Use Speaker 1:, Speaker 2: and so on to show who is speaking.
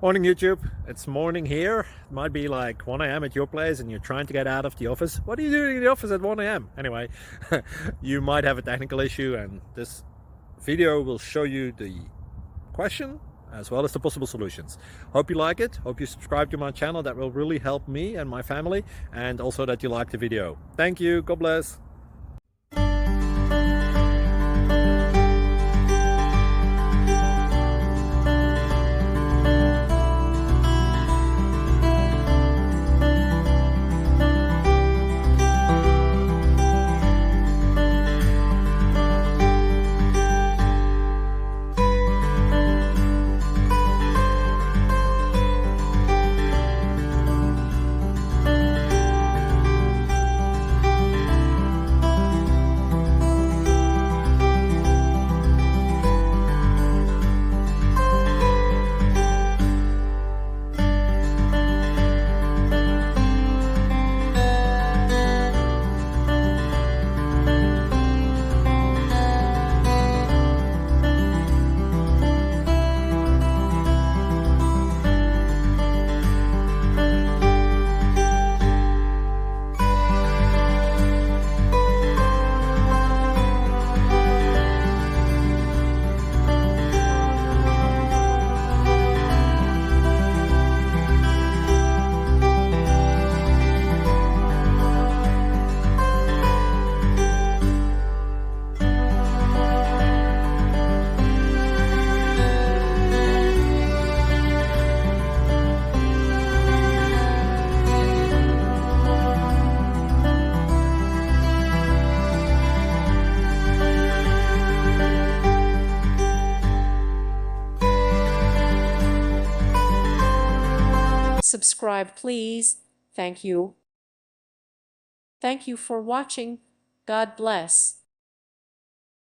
Speaker 1: Morning YouTube, it's morning here. It might be like 1 a.m. at your place and you're trying to get out of the office. What are you doing in the office at 1 a.m.? Anyway, you might have a technical issue and this video will show you the question as well as the possible solutions. Hope you like it, hope you subscribe to my channel. That will really help me and my family, and also that you like the video. Thank you, God bless.
Speaker 2: Subscribe, please. Thank you. Thank you for watching. God bless.